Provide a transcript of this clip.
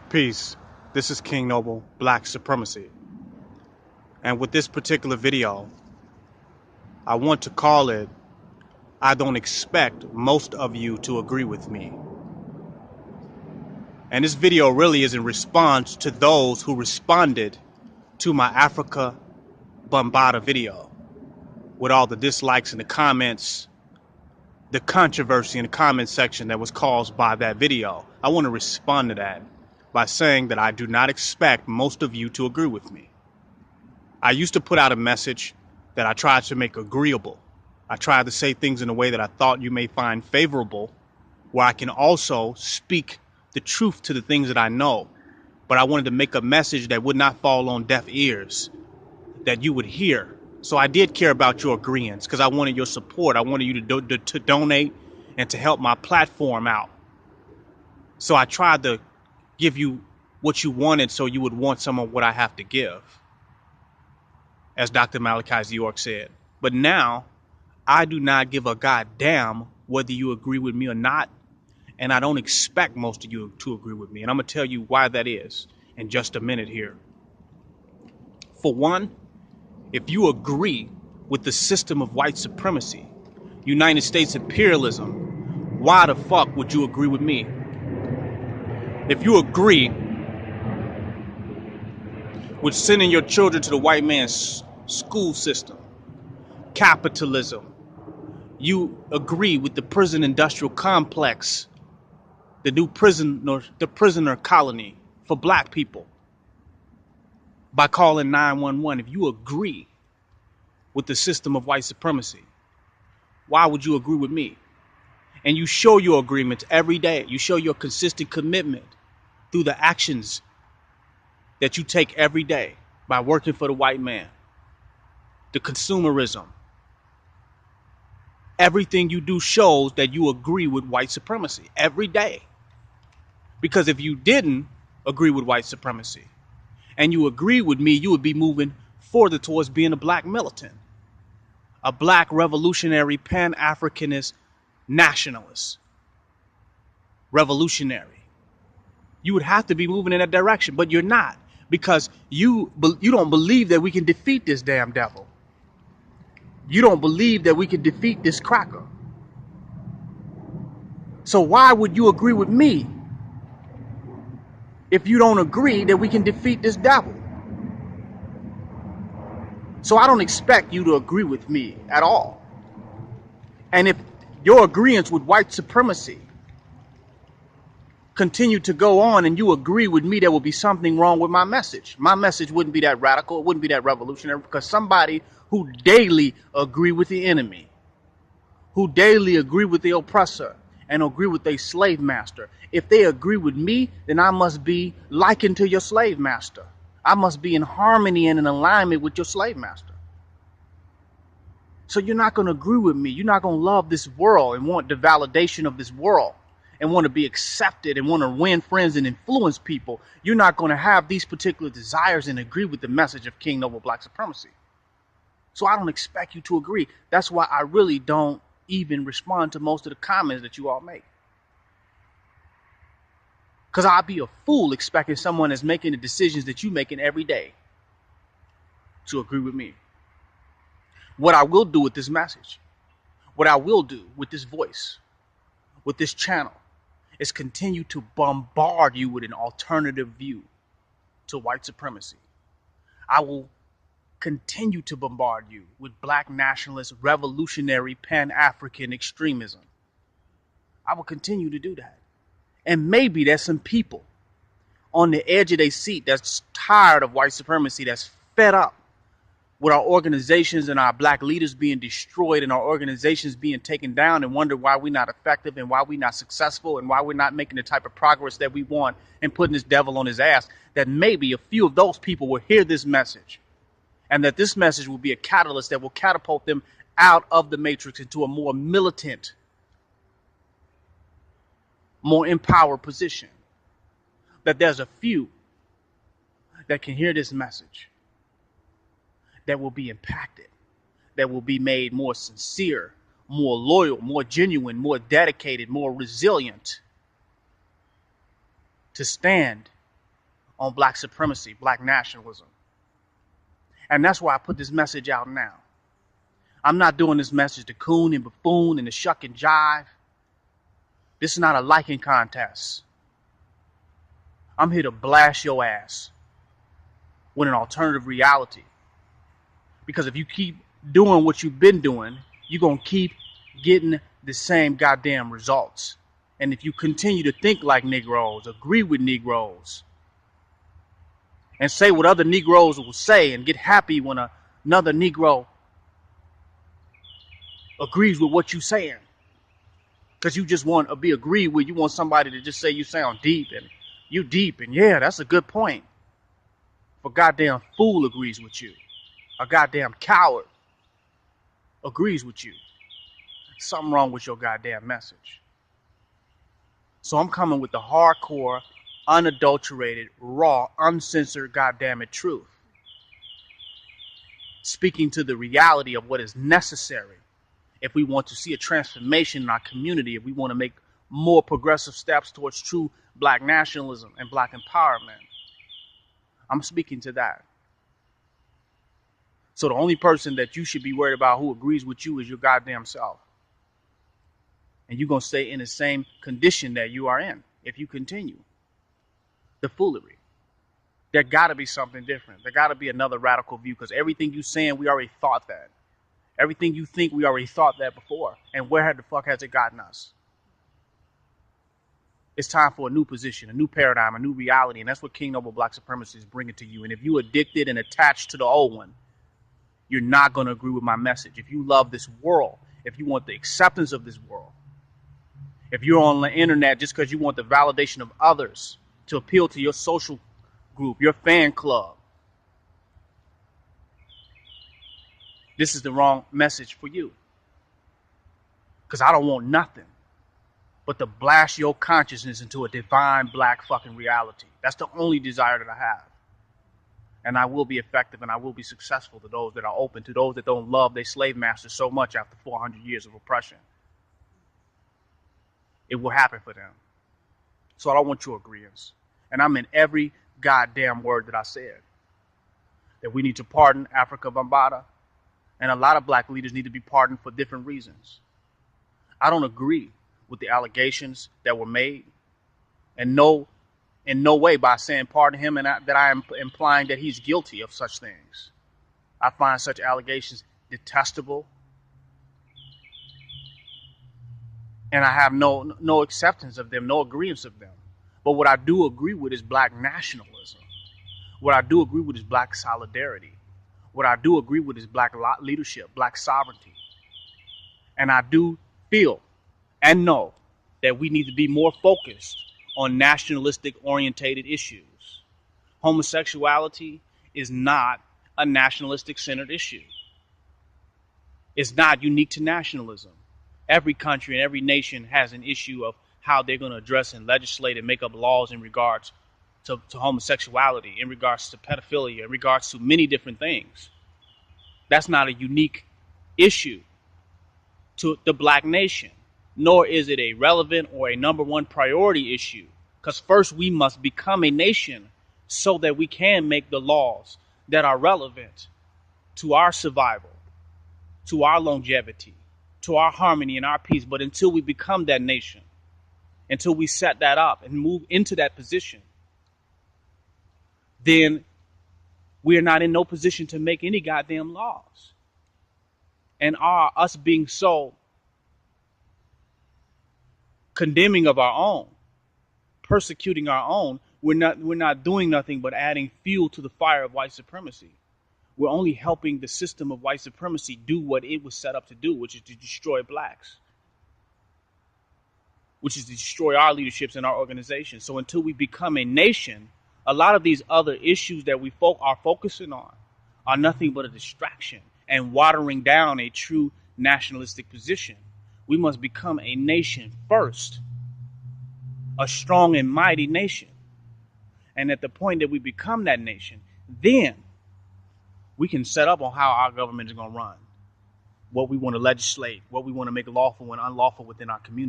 Peace. This is King Noble, Black Supremacy. And with this particular video, I want to call it, I don't expect most of you to agree with me. And this video really is in response to those who responded to my Africa Bambaataa video with all the dislikes and the comments, the controversy in the comment section that was caused by that video. I want to respond to that by saying that I do not expect most of you to agree with me. I used to put out a message that I tried to make agreeable. I tried to say things in a way that I thought you may find favorable, where I can also speak the truth to the things that I know. But I wanted to make a message that would not fall on deaf ears, that you would hear. So I did care about your agreeance because I wanted your support. I wanted you to donate and to help my platform out. So I tried to give you what you wanted so you would want some of what I have to give, as Dr. Malachi York said. But now I do not give a goddamn whether you agree with me or not, and I don't expect most of you to agree with me. And I'm going to tell you why that is in just a minute here. For one, if you agree with the system of white supremacy, United States imperialism, why the fuck would you agree with me? If you agree with sending your children to the white man's school system, capitalism, you agree with the prison industrial complex, the new prisoner colony for black people by calling 911, if you agree with the system of white supremacy, why would you agree with me? And you show your agreements every day. You show your consistent commitment through the actions that you take every day by working for the white man, the consumerism. Everything you do shows that you agree with white supremacy every day. Because if you didn't agree with white supremacy and you agree with me, you would be moving further towards being a black militant, a black revolutionary, pan-Africanist, nationalist, revolutionary. You would have to be moving in that direction, but you're not, because you don't believe that we can defeat this damn devil. You don't believe that we can defeat this cracker. So why would you agree with me if you don't agree that we can defeat this devil? So I don't expect you to agree with me at all. And if your agreement with white supremacy continue to go on and you agree with me, there will be something wrong with my message. My message wouldn't be that radical. It wouldn't be that revolutionary, because somebody who daily agree with the enemy, who daily agree with the oppressor and agree with their slave master, if they agree with me, then I must be likened to your slave master. I must be in harmony and in alignment with your slave master. So you're not going to agree with me. You're not going to love this world and want the validation of this world and want to be accepted and want to win friends and influence people. You're not going to have these particular desires and agree with the message of King Noble Black Supremacy. So I don't expect you to agree. That's why I really don't even respond to most of the comments that you all make. Because I'd be a fool expecting someone that's making the decisions that you're making every day to agree with me. What I will do with this message, what I will do with this voice, with this channel, is continue to bombard you with an alternative view to white supremacy. I will continue to bombard you with black nationalist, revolutionary, pan-African extremism. I will continue to do that. And maybe there's some people on the edge of their seat that's tired of white supremacy, that's fed up with our organizations and our black leaders being destroyed and our organizations being taken down, and wonder why we're not effective and why we're not successful and why we're not making the type of progress that we want and putting this devil on his ass. That maybe a few of those people will hear this message, and that this message will be a catalyst that will catapult them out of the matrix into a more militant, more empowered position. That there's a few that can hear this message, that will be impacted, that will be made more sincere, more loyal, more genuine, more dedicated, more resilient to stand on black supremacy, black nationalism. And that's why I put this message out now. I'm not doing this message to coon and buffoon and to shuck and jive. This is not a liking contest. I'm here to blast your ass with an alternative reality. Because if you keep doing what you've been doing, you're going to keep getting the same goddamn results. And if you continue to think like Negroes, agree with Negroes, and say what other Negroes will say and get happy when another Negro agrees with what you're saying, because you just want to be agreed with, you want somebody to just say you sound deep and you deep and yeah, that's a good point. If a goddamn fool agrees with you, a goddamn coward agrees with you, something wrong with your goddamn message. So I'm coming with the hardcore, unadulterated, raw, uncensored goddamn it truth. Speaking to the reality of what is necessary if we want to see a transformation in our community, if we want to make more progressive steps towards true black nationalism and black empowerment. I'm speaking to that. So the only person that you should be worried about who agrees with you is your goddamn self. And you're going to stay in the same condition that you are in if you continue the foolery. There got to be something different. There got to be another radical view, because everything you saying, we already thought that. Everything you think, we already thought that before. And where the fuck has it gotten us? It's time for a new position, a new paradigm, a new reality. And that's what King Noble Black Supremacy is bringing to you. And if you're addicted and attached to the old one, you're not going to agree with my message. If you love this world, if you want the acceptance of this world, if you're on the internet just because you want the validation of others to appeal to your social group, your fan club, this is the wrong message for you. Because I don't want nothing but to blast your consciousness into a divine black fucking reality. That's the only desire that I have. And I will be effective and I will be successful to those that are open, to those that don't love their slave masters so much after 400 years of oppression. It will happen for them. So I don't want your agreements. And I meant every goddamn word that I said. That we need to pardon Africa Bambaataa. And a lot of black leaders need to be pardoned for different reasons. I don't agree with the allegations that were made. And in no way by saying pardon him and that I am implying that he's guilty of such things. I find such allegations detestable. And I have no acceptance of them, no agreements of them. But what I do agree with is black nationalism. What I do agree with is black solidarity. What I do agree with is black leadership, black sovereignty. And I do feel and know that we need to be more focused on nationalistic orientated issues. Homosexuality is not a nationalistic centered issue. It's not unique to nationalism. Every country and every nation has an issue of how they're going to address and legislate and make up laws in regards to homosexuality, in regards to pedophilia, in regards to many different things. That's not a unique issue to the black nation, nor is it a relevant or a number one priority issue. Because first we must become a nation so that we can make the laws that are relevant to our survival, to our longevity, to our harmony and our peace. But until we become that nation, until we set that up and move into that position, then we are not in no position to make any goddamn laws. And us being so condemning of our own, persecuting our own, we're not doing nothing but adding fuel to the fire of white supremacy. We're only helping the system of white supremacy do what it was set up to do, which is to destroy blacks, which is to destroy our leaderships and our organizations. So until we become a nation, a lot of these other issues that we are focusing on are nothing but a distraction and watering down a true nationalistic position. We must become a nation first, a strong and mighty nation. And at the point that we become that nation, then we can set up on how our government is going to run, what we want to legislate, what we want to make lawful and unlawful within our community.